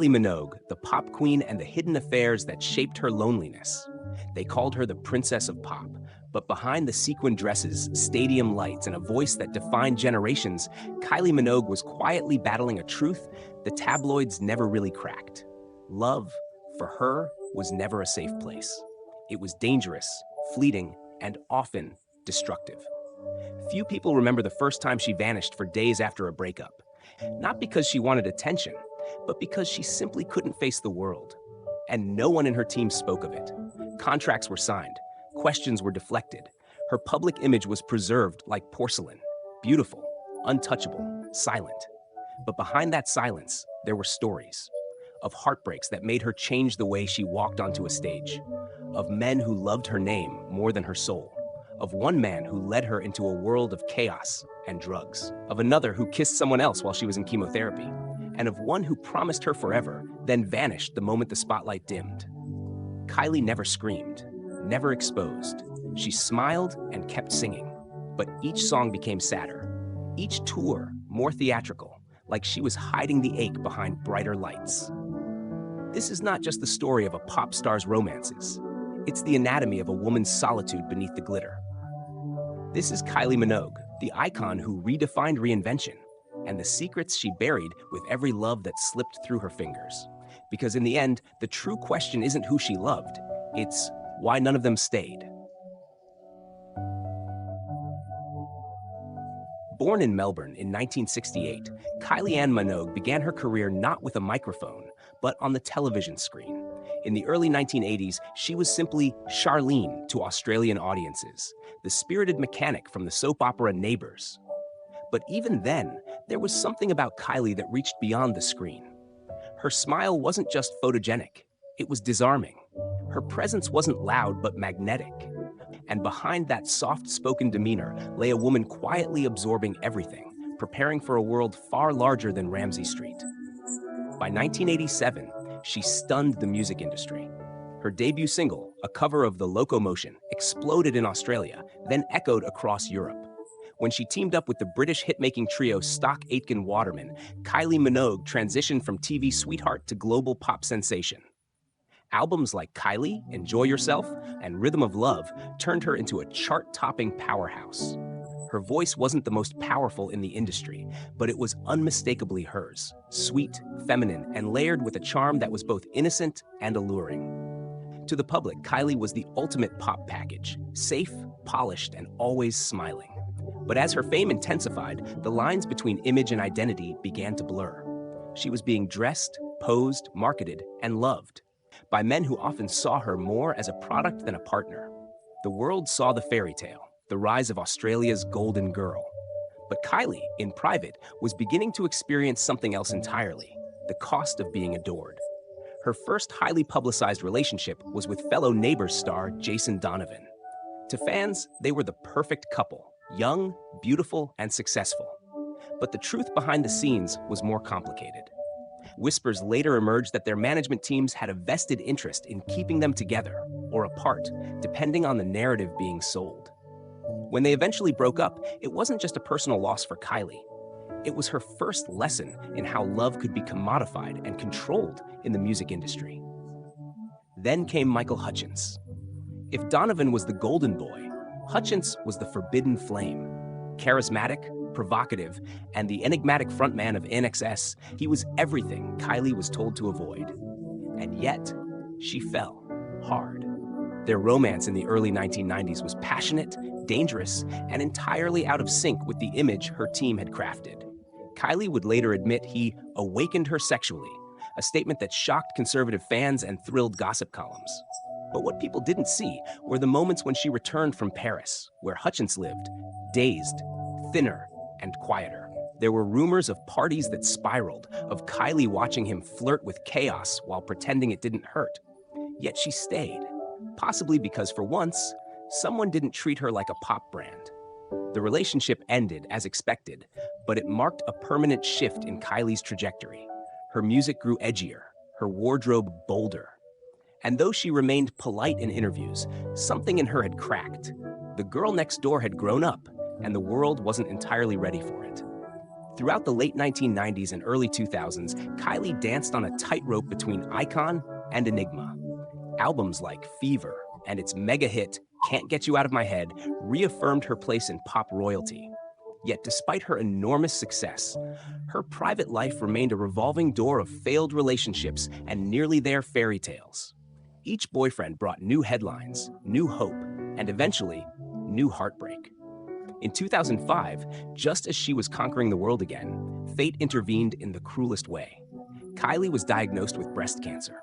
Kylie Minogue, the pop queen and the hidden affairs that shaped her loneliness. They called her the Princess of Pop, but behind the sequin dresses, stadium lights, and a voice that defined generations, Kylie Minogue was quietly battling a truth the tabloids never really cracked. Love, for her, was never a safe place. It was dangerous, fleeting, and often destructive. Few people remember the first time she vanished for days after a breakup. Not because she wanted attention, but because she simply couldn't face the world. And no one in her team spoke of it. Contracts were signed, questions were deflected. Her public image was preserved like porcelain, beautiful, untouchable, silent. But behind that silence, there were stories of heartbreaks that made her change the way she walked onto a stage, of men who loved her name more than her soul, of one man who led her into a world of chaos and drugs, of another who kissed someone else while she was in chemotherapy, and of one who promised her forever, then vanished the moment the spotlight dimmed. Kylie never screamed, never exposed. She smiled and kept singing, but each song became sadder, each tour more theatrical, like she was hiding the ache behind brighter lights. This is not just the story of a pop star's romances. It's the anatomy of a woman's solitude beneath the glitter. This is Kylie Minogue, the icon who redefined reinvention, and the secrets she buried with every love that slipped through her fingers. Because in the end, the true question isn't who she loved, it's why none of them stayed. Born in Melbourne in 1968, Kylie Ann Minogue began her career not with a microphone, but on the television screen. In the early 1980s, she was simply Charlene to Australian audiences, the spirited mechanic from the soap opera Neighbours. But even then, there was something about Kylie that reached beyond the screen. Her smile wasn't just photogenic, it was disarming. Her presence wasn't loud but magnetic. And behind that soft-spoken demeanor lay a woman quietly absorbing everything, preparing for a world far larger than Ramsay Street. By 1987, she stunned the music industry. Her debut single, a cover of The Locomotion, exploded in Australia, then echoed across Europe. When she teamed up with the British hit-making trio Stock Aitken Waterman, Kylie Minogue transitioned from TV sweetheart to global pop sensation. Albums like Kylie, Enjoy Yourself, and Rhythm of Love turned her into a chart-topping powerhouse. Her voice wasn't the most powerful in the industry, but it was unmistakably hers, sweet, feminine, and layered with a charm that was both innocent and alluring. To the public, Kylie was the ultimate pop package, safe, polished, and always smiling. But as her fame intensified, the lines between image and identity began to blur. She was being dressed, posed, marketed, and loved by men who often saw her more as a product than a partner. The world saw the fairy tale, the rise of Australia's golden girl. But Kylie, in private, was beginning to experience something else entirely, the cost of being adored. Her first highly publicized relationship was with fellow Neighbours star Jason Donovan. To fans, they were the perfect couple, young, beautiful, and successful. But the truth behind the scenes was more complicated. Whispers later emerged that their management teams had a vested interest in keeping them together or apart, depending on the narrative being sold. When they eventually broke up, it wasn't just a personal loss for Kylie. It was her first lesson in how love could be commodified and controlled in the music industry. Then came Michael Hutchence. If Donovan was the golden boy, Hutchence was the forbidden flame. Charismatic, provocative, and the enigmatic frontman of INXS, he was everything Kylie was told to avoid. And yet, she fell hard. Their romance in the early 1990s was passionate, dangerous, and entirely out of sync with the image her team had crafted. Kylie would later admit he awakened her sexually, a statement that shocked conservative fans and thrilled gossip columns. But what people didn't see were the moments when she returned from Paris, where Hutchence lived, dazed, thinner, and quieter. There were rumors of parties that spiraled, of Kylie watching him flirt with chaos while pretending it didn't hurt. Yet she stayed, possibly because for once, someone didn't treat her like a pop brand. The relationship ended as expected, but it marked a permanent shift in Kylie's trajectory. Her music grew edgier, her wardrobe bolder. And though she remained polite in interviews, something in her had cracked. The girl next door had grown up, and the world wasn't entirely ready for it. Throughout the late 1990s and early 2000s, Kylie danced on a tightrope between icon and enigma. Albums like Fever and its mega hit, Can't Get You Out of My Head, reaffirmed her place in pop royalty. Yet despite her enormous success, her private life remained a revolving door of failed relationships and nearly there fairy tales. Each boyfriend brought new headlines, new hope, and eventually, new heartbreak. In 2005, just as she was conquering the world again, fate intervened in the cruelest way. Kylie was diagnosed with breast cancer.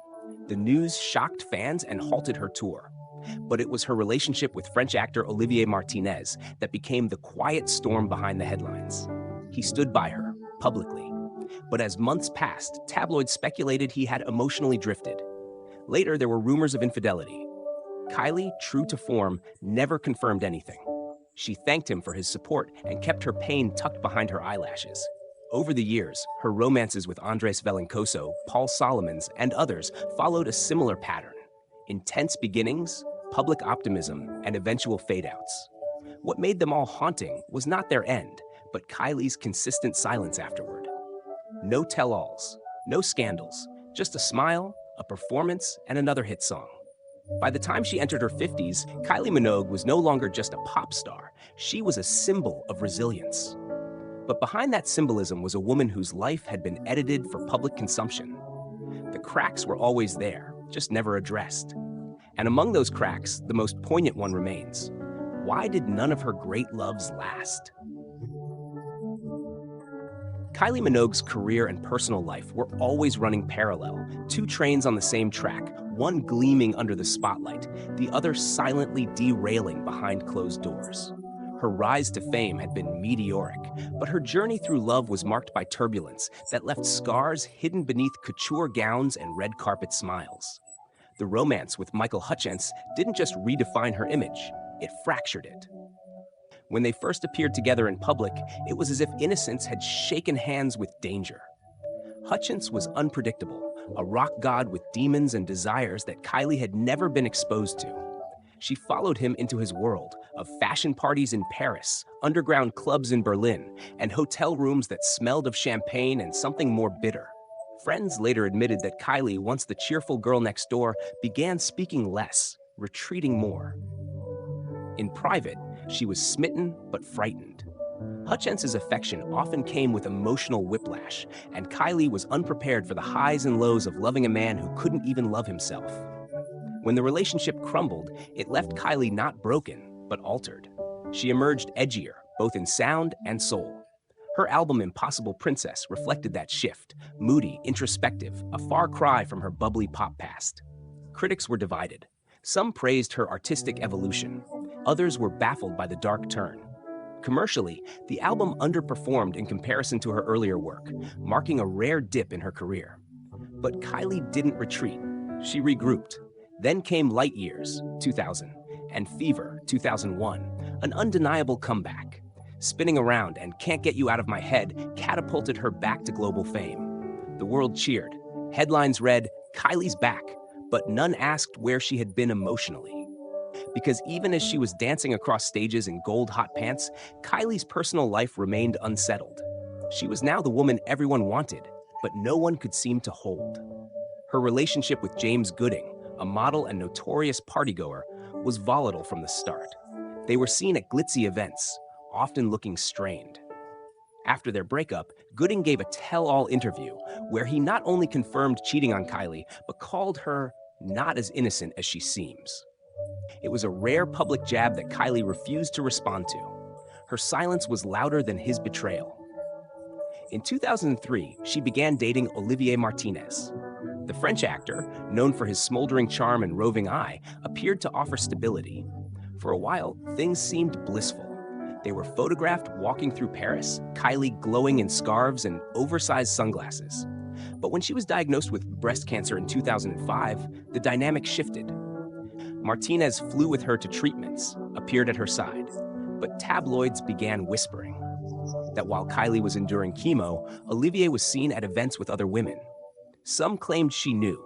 The news shocked fans and halted her tour. But it was her relationship with French actor Olivier Martinez that became the quiet storm behind the headlines. He stood by her, publicly. But as months passed, tabloids speculated he had emotionally drifted. Later, there were rumors of infidelity. Kylie, true to form, never confirmed anything. She thanked him for his support and kept her pain tucked behind her eyelashes. Over the years, her romances with Andres Velencoso, Paul Solomons, and others followed a similar pattern. Intense beginnings, public optimism, and eventual fade-outs. What made them all haunting was not their end, but Kylie's consistent silence afterward. No tell-alls, no scandals, just a smile, a performance, and another hit song. By the time she entered her 50s, Kylie Minogue was no longer just a pop star. She was a symbol of resilience. But behind that symbolism was a woman whose life had been edited for public consumption. The cracks were always there, just never addressed. And among those cracks, the most poignant one remains. Why did none of her great loves last? Kylie Minogue's career and personal life were always running parallel, two trains on the same track, one gleaming under the spotlight, the other silently derailing behind closed doors. Her rise to fame had been meteoric, but her journey through love was marked by turbulence that left scars hidden beneath couture gowns and red carpet smiles. The romance with Michael Hutchence didn't just redefine her image, it fractured it. When they first appeared together in public, it was as if innocence had shaken hands with danger. Hutchence was unpredictable, a rock god with demons and desires that Kylie had never been exposed to. She followed him into his world of fashion parties in Paris, underground clubs in Berlin, and hotel rooms that smelled of champagne and something more bitter. Friends later admitted that Kylie, once the cheerful girl next door, began speaking less, retreating more. In private, she was smitten but frightened. Hutchence's affection often came with emotional whiplash, and Kylie was unprepared for the highs and lows of loving a man who couldn't even love himself. When the relationship crumbled, it left Kylie not broken, but altered. She emerged edgier, both in sound and soul. Her album Impossible Princess reflected that shift, moody, introspective, a far cry from her bubbly pop past. Critics were divided. Some praised her artistic evolution. Others were baffled by the dark turn. Commercially, the album underperformed in comparison to her earlier work, marking a rare dip in her career. But Kylie didn't retreat. She regrouped. Then came Light Years, 2000, and Fever, 2001, an undeniable comeback. Spinning Around and Can't Get You Out of My Head catapulted her back to global fame. The world cheered. Headlines read, "Kylie's back," but none asked where she had been emotionally. Because even as she was dancing across stages in gold hot pants, Kylie's personal life remained unsettled. She was now the woman everyone wanted, but no one could seem to hold. Her relationship with James Gooding, a model and notorious partygoer, was volatile from the start. They were seen at glitzy events, often looking strained. After their breakup, Gooding gave a tell-all interview where he not only confirmed cheating on Kylie, but called her not as innocent as she seems. It was a rare public jab that Kylie refused to respond to. Her silence was louder than his betrayal. In 2003, she began dating Olivier Martinez. The French actor, known for his smoldering charm and roving eye, appeared to offer stability. For a while, things seemed blissful. They were photographed walking through Paris, Kylie glowing in scarves and oversized sunglasses. But when she was diagnosed with breast cancer in 2005, the dynamic shifted. Martinez flew with her to treatments, appeared at her side, but tabloids began whispering that while Kylie was enduring chemo, Olivier was seen at events with other women. Some claimed she knew,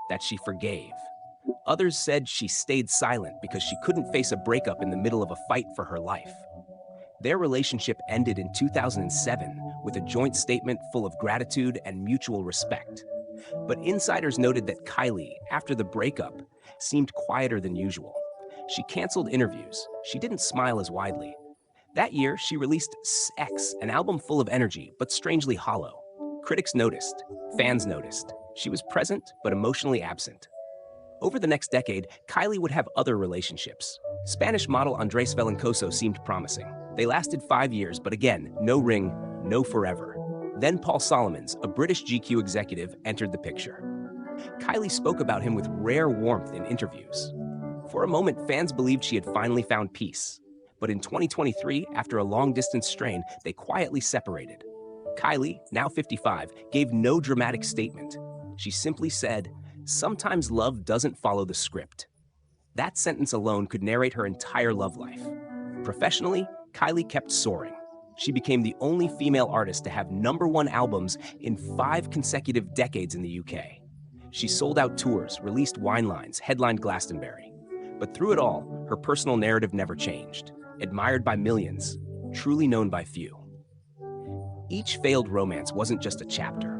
that she forgave. Others said she stayed silent because she couldn't face a breakup in the middle of a fight for her life. Their relationship ended in 2007 with a joint statement full of gratitude and mutual respect. But insiders noted that Kylie, after the breakup, seemed quieter than usual. She canceled interviews. She didn't smile as widely. That year, she released X, an album full of energy, but strangely hollow. Critics noticed. Fans noticed. She was present, but emotionally absent. Over the next decade, Kylie would have other relationships. Spanish model Andrés Velencoso seemed promising. They lasted 5 years, but again, no ring, no forever. Then Paul Solomons, a British GQ executive, entered the picture. Kylie spoke about him with rare warmth in interviews. For a moment, fans believed she had finally found peace. But in 2023, after a long-distance strain, they quietly separated. Kylie, now 55, gave no dramatic statement. She simply said, "Sometimes love doesn't follow the script." That sentence alone could narrate her entire love life. Professionally, Kylie kept soaring. She became the only female artist to have #1 albums in 5 consecutive decades in the UK. She sold out tours, released wine lines, headlined Glastonbury. But through it all, her personal narrative never changed. Admired by millions, truly known by few. Each failed romance wasn't just a chapter.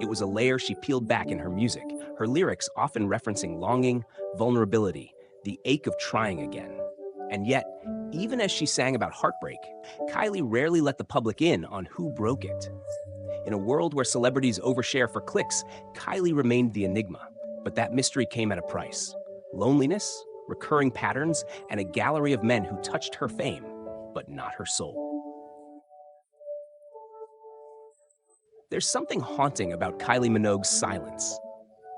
It was a layer she peeled back in her music, her lyrics often referencing longing, vulnerability, the ache of trying again. And yet, even as she sang about heartbreak, Kylie rarely let the public in on who broke it. In a world where celebrities overshare for clicks, Kylie remained the enigma. But that mystery came at a price. Loneliness, recurring patterns, and a gallery of men who touched her fame, but not her soul. There's something haunting about Kylie Minogue's silence.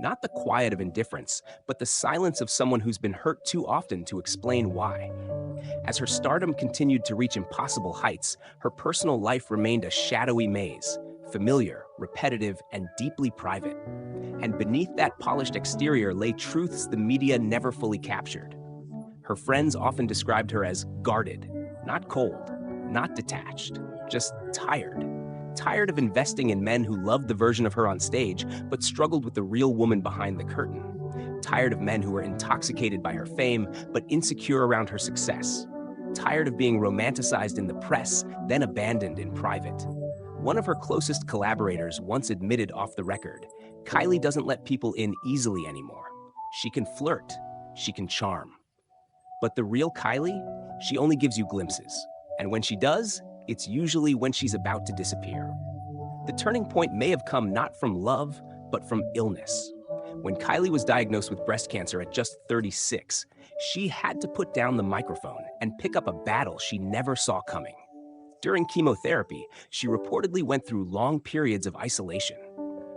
Not the quiet of indifference, but the silence of someone who's been hurt too often to explain why. As her stardom continued to reach impossible heights, her personal life remained a shadowy maze, familiar, repetitive, and deeply private. And beneath that polished exterior lay truths the media never fully captured. Her friends often described her as guarded, not cold, not detached, just tired. Tired of investing in men who loved the version of her on stage, but struggled with the real woman behind the curtain. Tired of men who were intoxicated by her fame, but insecure around her success. Tired of being romanticized in the press, then abandoned in private. One of her closest collaborators once admitted off the record, Kylie doesn't let people in easily anymore. She can flirt, she can charm. But the real Kylie, she only gives you glimpses. And when she does, it's usually when she's about to disappear. The turning point may have come not from love, but from illness. When Kylie was diagnosed with breast cancer at just 36, she had to put down the microphone and pick up a battle she never saw coming. During chemotherapy, she reportedly went through long periods of isolation.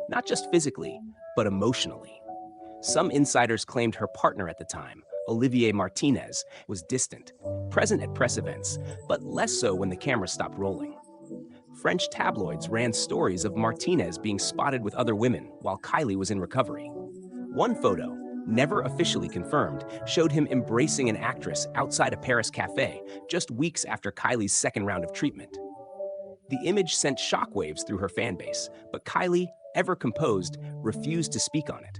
Not just physically, but emotionally. Some insiders claimed her partner at the time, Olivier Martinez, was distant, present at press events, but less so when the camera stopped rolling. French tabloids ran stories of Martinez being spotted with other women while Kylie was in recovery. One photo, never officially confirmed, showed him embracing an actress outside a Paris cafe just weeks after Kylie's second round of treatment. The image sent shockwaves through her fan base, but Kylie, ever composed, refused to speak on it.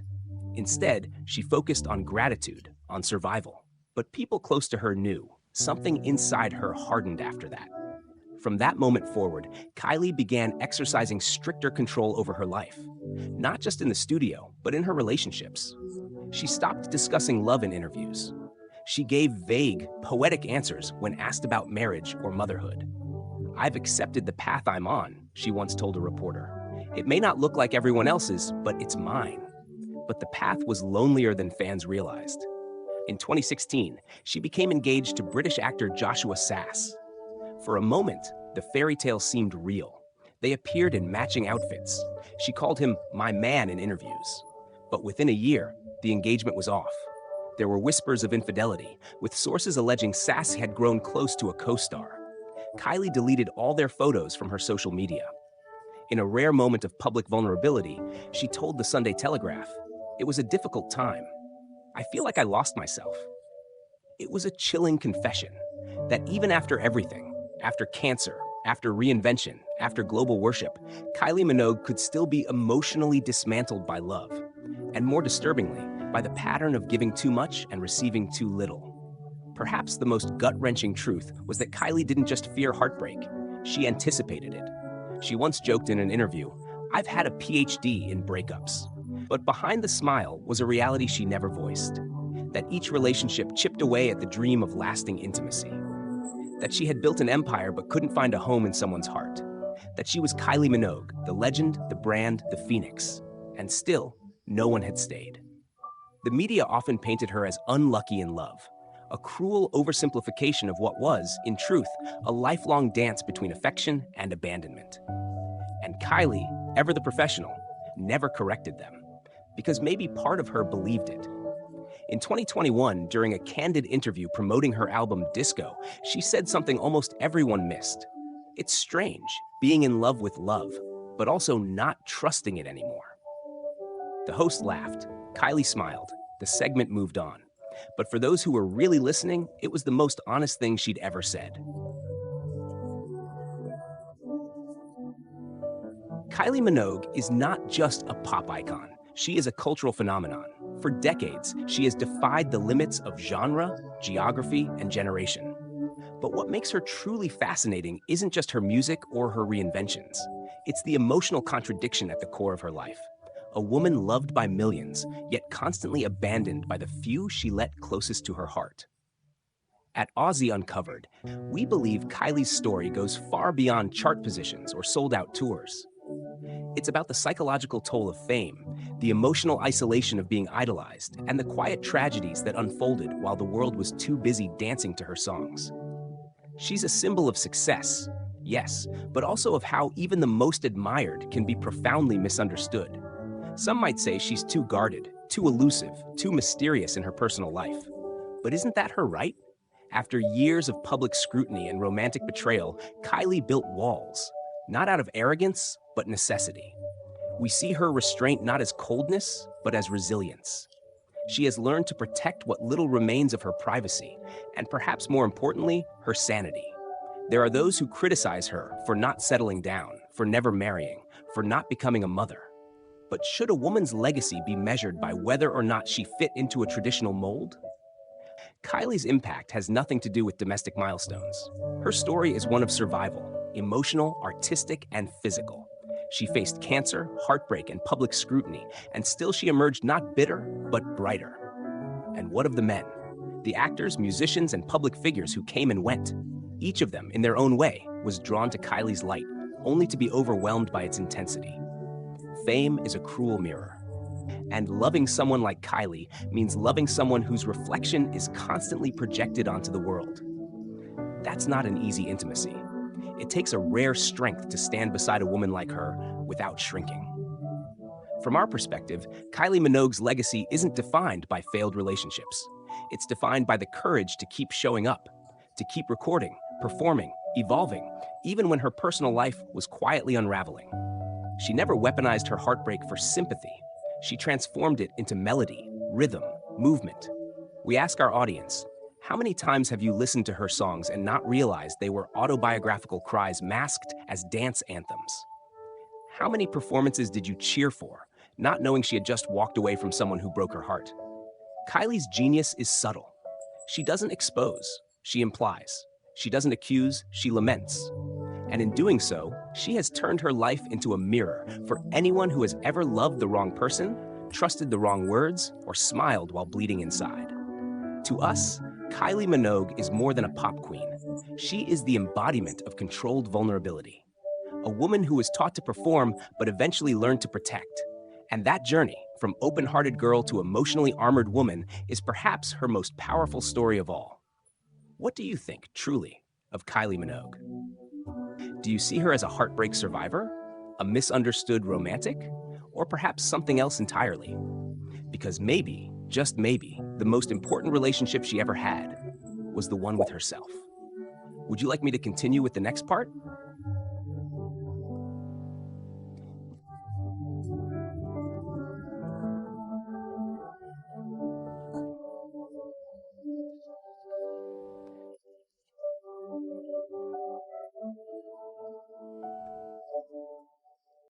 Instead, she focused on gratitude, on survival. But people close to her knew something inside her hardened after that. From that moment forward, Kylie began exercising stricter control over her life, not just in the studio, but in her relationships. She stopped discussing love in interviews. She gave vague, poetic answers when asked about marriage or motherhood. "I've accepted the path I'm on," she once told a reporter. "It may not look like everyone else's, but it's mine." But the path was lonelier than fans realized. In 2016, she became engaged to British actor Joshua Sass. For a moment, the fairy tale seemed real. They appeared in matching outfits. She called him "my man" in interviews. But within a year, the engagement was off. There were whispers of infidelity, with sources alleging Sass had grown close to a co-star. Kylie deleted all their photos from her social media. In a rare moment of public vulnerability, she told the Sunday Telegraph, "It was a difficult time. I feel like I lost myself." It was a chilling confession that even after everything, after cancer, after reinvention, after global worship, Kylie Minogue could still be emotionally dismantled by love, and more disturbingly, by the pattern of giving too much and receiving too little. Perhaps the most gut-wrenching truth was that Kylie didn't just fear heartbreak, she anticipated it. She once joked in an interview, "I've had a PhD in breakups." But behind the smile was a reality she never voiced, that each relationship chipped away at the dream of lasting intimacy, that she had built an empire but couldn't find a home in someone's heart, that she was Kylie Minogue, the legend, the brand, the phoenix, and still, no one had stayed. The media often painted her as unlucky in love, a cruel oversimplification of what was, in truth, a lifelong dance between affection and abandonment. And Kylie, ever the professional, never corrected them, because maybe part of her believed it. In 2021, during a candid interview promoting her album Disco, she said something almost everyone missed. It's strange, being in love with love, but also not trusting it anymore. The host laughed, Kylie smiled, the segment moved on. But for those who were really listening, it was the most honest thing she'd ever said. Kylie Minogue is not just a pop icon. She is a cultural phenomenon. For decades, she has defied the limits of genre, geography, and generation. But what makes her truly fascinating isn't just her music or her reinventions. It's the emotional contradiction at the core of her life. A woman loved by millions, yet constantly abandoned by the few she let closest to her heart. At Aussie Uncovered, we believe Kylie's story goes far beyond chart positions or sold-out tours. It's about the psychological toll of fame, the emotional isolation of being idolized, and the quiet tragedies that unfolded while the world was too busy dancing to her songs. She's a symbol of success, yes, but also of how even the most admired can be profoundly misunderstood. Some might say she's too guarded, too elusive, too mysterious in her personal life. But isn't that her right? After years of public scrutiny and romantic betrayal, Kylie built walls, not out of arrogance, but necessity. We see her restraint not as coldness, but as resilience. She has learned to protect what little remains of her privacy, and perhaps more importantly, her sanity. There are those who criticize her for not settling down, for never marrying, for not becoming a mother. But should a woman's legacy be measured by whether or not she fit into a traditional mold? Kylie's impact has nothing to do with domestic milestones. Her story is one of survival, emotional, artistic, and physical. She faced cancer, heartbreak, and public scrutiny, and still she emerged not bitter, but brighter. And what of the men? The actors, musicians, and public figures who came and went. Each of them, in their own way, was drawn to Kylie's light, only to be overwhelmed by its intensity. Fame is a cruel mirror. And loving someone like Kylie means loving someone whose reflection is constantly projected onto the world. That's not an easy intimacy. It takes a rare strength to stand beside a woman like her without shrinking. From our perspective, Kylie Minogue's legacy isn't defined by failed relationships. It's defined by the courage to keep showing up, to keep recording, performing, evolving, even when her personal life was quietly unraveling. She never weaponized her heartbreak for sympathy. She transformed it into melody, rhythm, movement. We ask our audience, how many times have you listened to her songs and not realized they were autobiographical cries masked as dance anthems? How many performances did you cheer for, not knowing she had just walked away from someone who broke her heart? Kylie's genius is subtle. She doesn't expose, she implies. She doesn't accuse, she laments. And in doing so, she has turned her life into a mirror for anyone who has ever loved the wrong person, trusted the wrong words, or smiled while bleeding inside. To us, Kylie Minogue is more than a pop queen. She is the embodiment of controlled vulnerability. A woman who was taught to perform but eventually learned to protect. And that journey, from open-hearted girl to emotionally armored woman, is perhaps her most powerful story of all. What do you think, truly, of Kylie Minogue? Do you see her as a heartbreak survivor, a misunderstood romantic, or perhaps something else entirely? Because maybe, just maybe, the most important relationship she ever had was the one with herself. Would you like me to continue with the next part?